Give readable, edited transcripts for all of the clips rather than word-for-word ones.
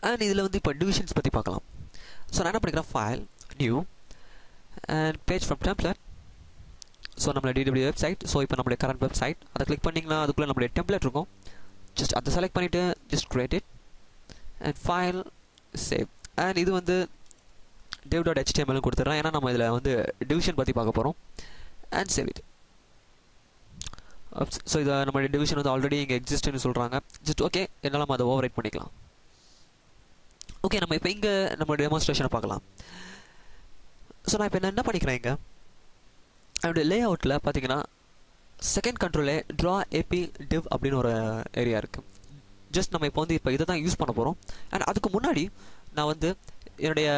And இதில் வந்து இப்போ டிவிஷன்ஸ் பற்றி பார்க்கலாம். ஸோ நான் என்ன பண்ணிக்கிறேன், file new and page from template. So நம்மளோட டிடபிள்யூ வெப்சைட். ஸோ இப்போ நம்மளுடைய கரண்ட் வெப்சைட் அதை கிளிக் பண்ணிங்கன்னா அதுக்குள்ளே நம்மளுடைய டெம்ப்ளேட் இருக்கும். ஜஸ்ட் அதை செலக்ட் பண்ணிவிட்டு just create it and file save. And இது வந்து div.html கொடுத்துட்றேன், ஏன்னா நம்ம இதில் வந்து டிவிஷன் பற்றி பார்க்க போகிறோம். And save it. ஸோ இதை நம்மளுடைய டிவிஷன் வந்து ஆல்ரெடி இங்கே எக்ஸிஸ்ட்னு சொல்கிறாங்க. ஜஸ்ட் ஓகே, என்னால் நம்ம அதை ஓவர் ரைட் பண்ணிக்கலாம். ஓகே, நம்ம இப்போ இங்கே நம்ம டெமான்ஸ்ட்ரேஷனை பார்க்கலாம். ஸோ நான் இப்போ என்ன பண்ணிக்கிறேன், இங்கே என்னுடைய லே அவுட்டில் பார்த்தீங்கன்னா செகண்ட் கண்ட்ரோலே ட்ரா ஏபி டிவ் அப்படின்னு ஒரு ஏரியா இருக்குது. ஜஸ்ட் நம்ம இப்போ வந்து இப்போ இதை தான் யூஸ் பண்ண போகிறோம். அண்ட் அதுக்கு முன்னாடி நான் வந்து என்னுடைய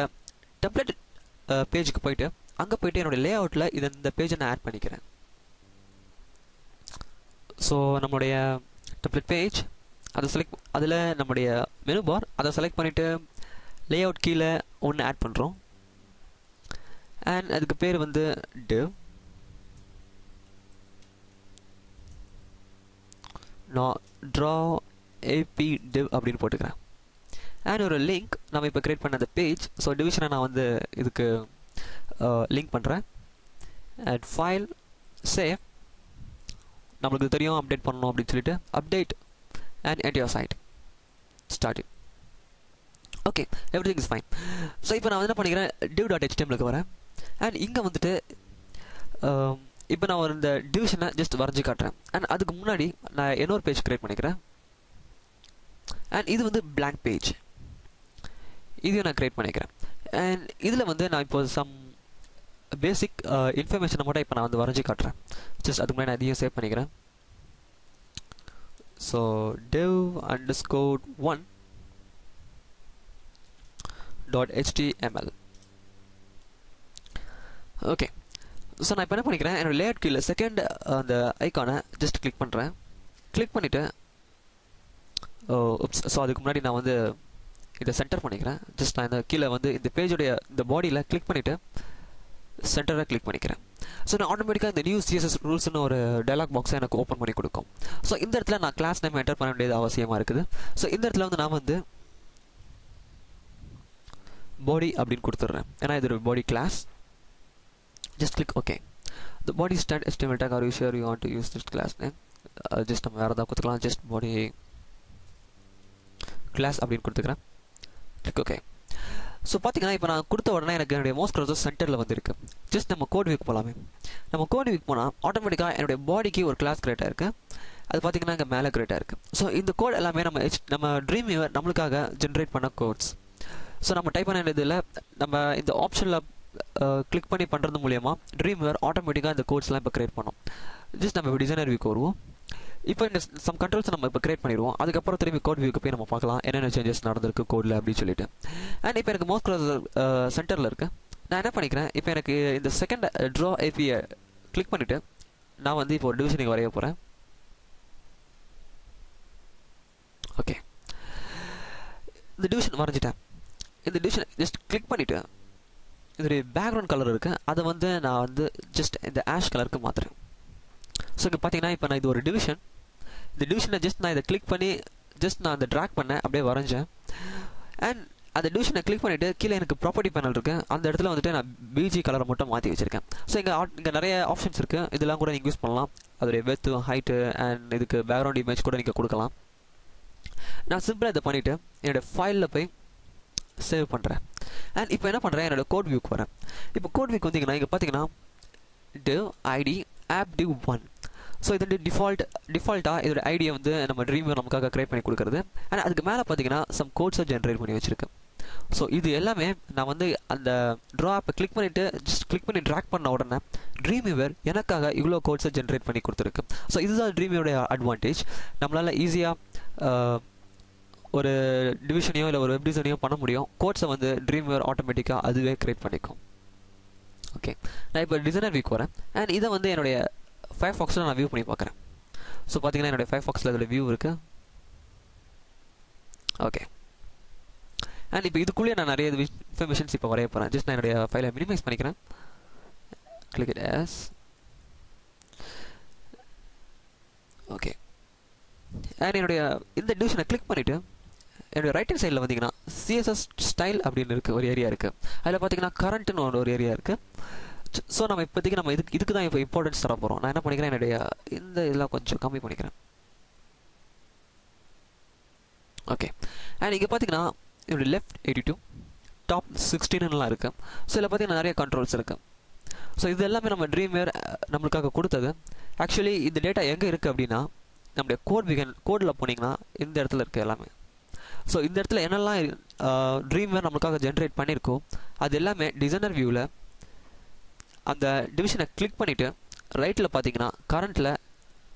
டெம்ப்ளேட் பேஜுக்கு போயிட்டு அங்கே போயிட்டு என்னுடைய லே அவுட்டில் இந்த பேஜை நான் ஆட் பண்ணிக்கிறேன். ஸோ நம்மளுடைய டெம்ப்ளேட் பேஜ் அதை அதில் நம்முடைய மெனு பார் அதை செலக்ட் பண்ணிவிட்டு லே அவுட் கீழே ஒன்று ஆட் பண்ணுறோம். அண்ட் அதுக்கு பேர் வந்து டிவ். நான் ட்ரா ஏபி டிவ் அப்படின்னு போட்டுக்கிறேன். அண்ட் ஒரு லிங்க் நம்ம இப்போ க்ரியேட் பண்ண அந்த பேஜ். ஸோ டிவிஷனை நான் வந்து இதுக்கு லிங்க் பண்ணுறேன். And file save. நம்மளுக்கு தெரியும் அப்டேட் பண்ணணும் அப்படின்னு சொல்லிட்டு update and end your side start it. Okay, everything is fine. So இப்போ நான் வந்து என்ன பண்ணிக்கிறேன், div.html வரேன். அண்ட் இங்கே வந்துட்டு இப்போ நான் இந்த டிவிஷனை ஜஸ்ட் வரைஞ்சி காட்டுறேன். அண்ட் அதுக்கு முன்னாடி நான் இன்னொரு பேஜ் க்ரியேட் பண்ணிக்கிறேன். அண்ட் இது வந்து blank பேஜ், இதையும் நான் க்ரியேட் பண்ணிக்கிறேன். அண்ட் இதில் வந்து நான் இப்போ சம் பேசிக் இன்ஃபர்மேஷனை மட்டும் இப்போ நான் வந்து வரைஞ்சி காட்டுறேன். ஜஸ்ட் அதுக்கு முன்னாடி நான் இதையும் சேவ் பண்ணிக்கிறேன். So div_1.html. ஓகே, ஸோ நான் இப்போ என்ன பண்ணிக்கிறேன், என்னோட லேஅவுட் கீழே செகண்ட் அந்த ஐக்கானை ஜஸ்ட் கிளிக் பண்ணுறேன். கிளிக் பண்ணிவிட்டு ஸோ அதுக்கு முன்னாடி நான் வந்து இதை சென்டர் பண்ணிக்கிறேன். ஜஸ்ட் நான் இந்த கீழே வந்து இந்த பேஜுடைய இந்த பாடியில் கிளிக் பண்ணிவிட்டு சென்டரை கிளிக் பண்ணிக்கிறேன். ஸோ நான் ஆட்டோமேட்டிக்காக இந்த நியூ சிஎஸ்எஸ் ரூல்ஸ்னு ஒரு டயலாக் பாக்ஸை எனக்கு ஓப்பன் பண்ணி கொடுக்கும். ஸோ இந்த இடத்துல நான் கிளாஸ் நேம் என்டர் பண்ண வேண்டியது அவசியமாக இருக்குது. ஸோ இந்த இடத்துல வந்து நான் வந்து பாடி அப்படின்னு கொடுத்துட்றேன், ஏன்னா இது ஒரு body class. Just click okay. The body stand HTML tag, are you sure you want to use this class name? Just நம்ம வேறு ஏதாவது கொடுத்துக்கலாம். ஜஸ்ட் பாடி கிளாஸ் அப்படின்னு கொடுத்துக்கிறேன். Click okay. ஸோ பார்த்தீங்கன்னா இப்போ நான் கொடுத்த உடனே எனக்கு என்னுடைய மவுஸ் கர்சர் சென்டரில் வந்துருக்கு. ஜஸ்ட் நம்ம கோட் வியூக்கு போகலாமே. நம்ம கோட் வியூக்கு போனால் ஆட்டோமேட்டிக்காக என்னுடைய பாடிக்கு ஒரு கிளாஸ் கிரியேட் ஆயிருக்கு. அது பார்த்தீங்கன்னா இங்கே மேலே கிரியேட் ஆயிருக்கு. ஸோ இந்த கோட் எல்லாமே நம்ம ட்ரீம் வியூவர் நம்மளுக்காக ஜென்ரேட் பண்ண கோட்ஸ். ஸோ நம்ம டைப் பண்ண வேண்டியதில் நம்ம இந்த ஆப்ஷனில் கிளிக் பண்ணி பண்ணுறது மூலியமாக ட்ரீம் வியூவர் ஆட்டோமேட்டிக்காக இந்த கோட்ஸ்லாம் இப்போ கிரியேட் பண்ணோம். ஜஸ்ட் நம்ம இப்போ டிசைனர் வியூக்கு வருவோம். இப்போ இந்த சம் கண்ட்ரோல்ஸ் நம்ம இப்போ கிரியேட் பண்ணிடுவோம். அதுக்கப்புறம் திரும்பி கோட் வியூக்கு போய் நம்ம பார்க்கலாம் என்னென்ன சேஞ்சஸ் நடந்திருக்கு கோடில் அப்படின்னு சொல்லிட்டு. அண்ட் இப்போ எனக்கு மவுஸ் கர்சர் சென்டரில் இருக்குது. நான் என்ன பண்ணிக்கிறேன், இப்போ எனக்கு இந்த செகண்ட் ட்ரா ஏபியை கிளிக் பண்ணிவிட்டு நான் வந்து இப்போ ஒரு டிவிஷனுக்கு வரைய போகிறேன். ஓகே, இந்த டிவிஷன் வரைஞ்சிட்டேன். இந்த டிவிஷன் ஜஸ்ட் கிளிக் பண்ணிவிட்டு இதோடைய பேக்ரவுண்ட் கலர் இருக்குது, அதை வந்து நான் வந்து ஜஸ்ட் இந்த ஆஷ் கலருக்கு மாற்றுறேன். ஸோ இங்கே பார்த்தீங்கன்னா இப்போ நான் இது ஒரு டிவிஷன். இந்த டிவிஷனை ஜஸ்ட் நான் இதை கிளிக் பண்ணி ஜஸ்ட் நான் அதை ட்ராக் பண்ணேன், அப்படியே வரைஞ்சேன். அண்ட் அந்த டிவிஷனை கிளிக் பண்ணிவிட்டு கீழே எனக்கு ப்ராப்பர்ட்டி பேனல் இருக்குது, அந்த இடத்துல வந்துட்டு நான் பிஜி கலரை மட்டும் மாற்றி வச்சுருக்கேன். ஸோ இங்கே நிறைய ஆப்ஷன்ஸ் இருக்குது, இதெல்லாம் கூட நீங்கள் யூஸ் பண்ணலாம். அதோடைய வெத்து, ஹைட்டு அண்ட் இதுக்கு பேக்ரவுண்ட் இமேஜ் கூட நீங்கள் கொடுக்கலாம். நான் சிம்பிளாக இதை பண்ணிவிட்டு என்னோடய ஃபைலில் போய் சேவ் பண்ணுறேன். அண்ட் இப்போ என்ன பண்ணுறேன், என்னோடய கோட் வியூக்கு வரேன். இப்போ கோட் வியூக்கு வந்தீங்கன்னா இங்கே பார்த்தீங்கன்னா div id app div 1. So இது வந்து டிஃபால்ட்டாக இதோட ஐடியை வந்து நம்ம ட்ரீம் நமக்காக கிரியேட் பண்ணி கொடுக்குறது. அண்ட் அதுக்கு மேலே பார்த்தீங்கன்னா சம் கோட்ஸை ஜென்ரேட் பண்ணி வச்சுருக்கேன். ஸோ இது எல்லாமே நான் வந்து அந்த ட்ரா ஆப்பை கிளிக் பண்ணிவிட்டு ஜஸ்ட் கிளிக் பண்ணி ட்ராக் பண்ண உடனே ட்ரீம் வியூவர் எனக்காக இவ்வளோ கோட்ஸை ஜென்ரேட் பண்ணி கொடுத்துருக்கு. ஸோ இதுதான் ட்ரீம் வியூவோட அட்வான்டேஜ். நம்மளால் ஈஸியாக ஒரு டிவிஷனையோ இல்லை ஒரு வெப் டிசைனையோ பண்ண முடியும். கோட்ஸை வந்து ட்ரீம் வியூவர் ஆட்டோமேட்டிக்காக அதுவே கிரியேட் பண்ணிக்கும். ஓகே, நான் இப்போ டிசைனர் வியூக்கு வரேன். அண்ட் இதை வந்து என்னுடைய ஃபயர்ஃபாக்ஸில் நான் வியூ பண்ணி பார்க்குறேன். ஸோ பார்த்தீங்கன்னா என்னுடைய ஃபயர்ஃபாக்ஸில் அதோட வியூ இருக்குது. ஓகே, அண்ட் இப்போ இதுக்குள்ளேயே நான் நிறைய இன்ஃபர்மேஷன்ஸ் இப்போ வரைய போகிறேன். ஜஸ்ட் நான் என்னுடைய ஃபைலை மினிமைஸ் பண்ணிக்கிறேன். Click it as. Okay, and என்னுடைய இந்த டிவிஷனை கிளிக் பண்ணிவிட்டு என்னோட ரைட் ஹேண்ட் சைடில் வந்தீங்கன்னா சிஎஸ்எஸ் ஸ்டைல் அப்படின்னு இருக்குது ஒரு ஏரியா இருக்குது. அதில் பார்த்தீங்கன்னா கரண்ட்னு ஒரு ஏரியா இருக்குது. ஸோ நம்ம இப்போதைக்கு நம்ம இதுக்கு தான் இப்போ இம்பார்ட்டன்ஸ் தர போகிறோம். நான் என்ன பண்ணிக்கிறேன், என்னுடைய இந்த இதெல்லாம் கொஞ்சம் கம்மி பண்ணிக்கிறேன். ஓகே, அண்ட் இங்கே பார்த்தீங்கன்னா என்னுடைய லெஃப்ட் 82 டாப் 16லாம் இருக்குது. ஸோ இதில் பார்த்தீங்கன்னா நிறைய கண்ட்ரோல்ஸ் இருக்குது. ஸோ இது எல்லாமே நம்ம ட்ரீம்வேர் நம்மளுக்காக கொடுத்தது. ஆக்சுவலி இந்த டேட்டா எங்கே இருக்குது அப்படின்னா நம்முடைய கோடில் போனீங்கன்னா இந்த இடத்துல இருக்குது எல்லாமே. ஸோ இந்த இடத்துல என்னெல்லாம் ட்ரீம்வேர் நம்மளுக்காக ஜென்ரேட் பண்ணியிருக்கோ அது எல்லாமே டிசைனர் வியூவில் அந்த டிவிஷனை கிளிக் பண்ணிவிட்டு ரைட்டில் பார்த்தீங்கன்னா கரண்ட்டில்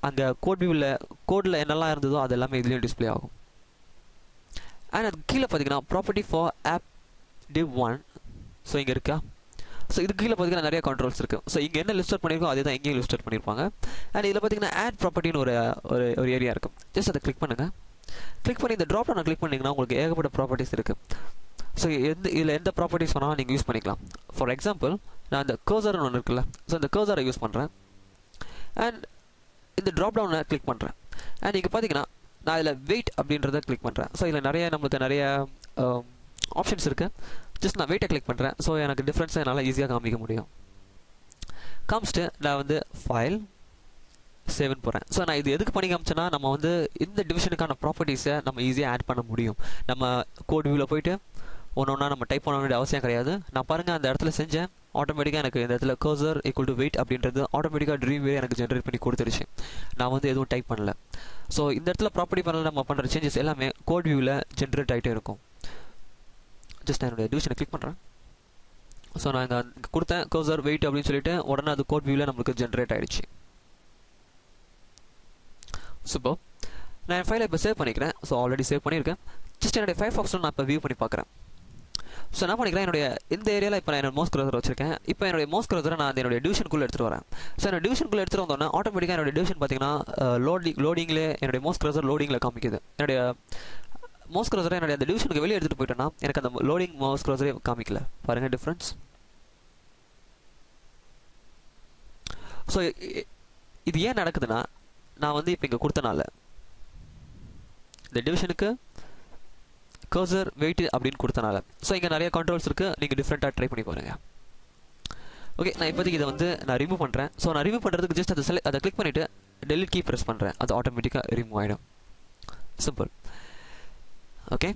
அங்கே கோடில் என்னெல்லாம் இருந்ததோ அது எல்லாமே இதுலேயும் டிஸ்பிளே ஆகும். அண்ட் அது கீழே பார்த்தீங்கன்னா property for app div 1. So இங்கே இருக்கா. ஸோ இதுக்கு கீழே பார்த்தீங்கன்னா நிறைய கண்ட்ரோல்ஸ் இருக்குது. ஸோ இங்கே என்ன லிஸ்ட் பண்ணியிருக்கோ அதே தான் இங்கேயும் லிஸ்ட் பண்ணியிருப்பாங்க. அண்ட் இதில் பார்த்தீங்கன்னா ஆட் ப்ராப்பர்ட்டின்னு ஒரு ஏரியா இருக்கும். ஜஸ்ட் அதை கிளிக் பண்ணுங்கள். கிளிக் பண்ணி இந்த ட்ராப் டவுனை கிளிக் பண்ணிங்கன்னா உங்களுக்கு ஏகப்பட்ட ப்ராப்பர்ட்டிஸ் இருக்குது. ஸோ இதில் எந்த ப்ராப்பர்ட்டிஸ் வேணாலும் நீங்கள் யூஸ் பண்ணிக்கலாம். ஃபார் எக்ஸாம்பிள் நான் இந்த கர்சர்னு ஒன்று இருக்குல்ல, ஸோ இந்த கர்சரை யூஸ் பண்ணுறேன். அண்ட் இந்த ட்ராப் டவுனை கிளிக் பண்ணுறேன். அண்ட் இங்கே பார்த்தீங்கன்னா நான் இதில் வெயிட் அப்படின்றத கிளிக் பண்ணுறேன். ஸோ இதில் நம்மளுக்கு நிறைய ஆப்ஷன்ஸ் இருக்குது. ஜஸ்ட் நான் வெயிட்டை கிளிக் பண்ணுறேன். ஸோ எனக்கு டிஃப்ரென்ஸை என்னால் ஈஸியாக காமிக்க முடியும். காமிச்சிட்டு நான் வந்து ஃபைல் சேவ்னு போகிறேன். ஸோ நான் இது எதுக்கு பண்ணி காமிச்சேன்னா நம்ம வந்து இந்த டிவிஷனுக்கான ப்ராப்பர்ட்டிஸை நம்ம ஈஸியாக ஆட் பண்ண முடியும். நம்ம கோட் வியூவில் போயிட்டு ஒன்றா நம்ம டைப் பண்ண வேண்டிய அவசியம் கிடையாது. நான் பாருங்கள் அந்த இடத்துல செஞ்சேன். ஆட்டோமேட்டிக்காக எனக்கு இந்த இடத்துல கர்சர் ஈக்குவல் டு வெயிட் அப்படின்றது ஆட்டோமேட்டிக்காக ட்ரீம்வேர் எனக்கு ஜென்ரேட் பண்ணி கொடுத்துருச்சு. நான் வந்து எதுவும் டைப் பண்ணல. ஸோ இந்த இடத்துல ப்ராப்பர்ட்டி பண்ணல நம்ம பண்ணுற சேஞ்சஸ் எல்லாமே கோட் வியூவில் ஜென்ரேட் ஆகிட்டே இருக்கும். ஜஸ்ட் நான் என்னுடைய டிவிஷனை கிளிக் பண்ணுறேன். ஸோ நான் இங்கே கொடுத்தேன் கர்சர் வெயிட் அப்படின்னு சொல்லிட்டு உடனே அது கோட் வியூவில் நம்மளுக்கு ஜென்ரேட் ஆகிடுச்சு. சூப்பர். நான் என் ஃபைலை இப்போ சேவ் பண்ணிக்கிறேன். ஸோ ஆல்ரெடி சேவ் பண்ணியிருக்கேன். ஜஸ்ட் என்னுடைய ஃபயர்ஃபாக்ஸில் நான் இப்போ வியூ பண்ணி பார்க்குறேன். ஸோ என்ன பண்ணிக்கிறேன், என்னுடைய இந்த ஏரியாவில் இப்போ நான் என்னோட மவுஸ் கர்சர் வச்சிருக்கேன். இப்போ என்னுடைய மவுஸ் கர்சரை நான் என்னுடைய டிவிஷனுக்குள்ளே எடுத்துகிட்டு வரேன். ஸோ என்னோட டிவிஷனுக்குள்ளே எடுத்துகிட்டு வந்தோன்னா ஆட்டோமேட்டிக்காக என்னோட டிவிஷன் பார்த்தீங்கன்னா லோடிங்கில் என்னுடைய மவுஸ் கர்சர் லோடிங்கில் காமிக்குது. என்னுடைய மவுஸ் கர்சரை என்னுடைய அந்த டிவிஷனுக்கு வெளியே எடுத்துகிட்டு போயிட்டேன்னா எனக்கு அந்த லோடிங் மவுஸ் கர்சரே காமிக்கல. பாருங்கள் டிஃப்ரென்ஸ். ஸோ இது ஏன் நடக்குதுன்னா நான் வந்து இப்போ இங்கே கொடுத்தனால இந்த டிவிஷனுக்கு கர்சர் வெயிட் அப்படின்னு கொடுத்தனால. ஸோ இங்கே நிறைய கண்ட்ரோல்ஸ் இருக்குது. நீங்கள் டிஃப்ரெண்ட்டாக ட்ரை பண்ணி பாருங்கள். ஓகே, நான் இப்போதைக்கு இதை வந்து நான் ரிமூவ் பண்ணுறேன். ஸோ நான் ரிமூவ் பண்ணுறதுக்கு ஜஸ்ட் அதை கிளிக் பண்ணிவிட்டு டெலிட் கீ ப்ரெஸ் பண்ணுறேன். அது ஆட்டோமேட்டிக்காக ரிமூவ் ஆகிடும். சிம்பிள். ஓகே.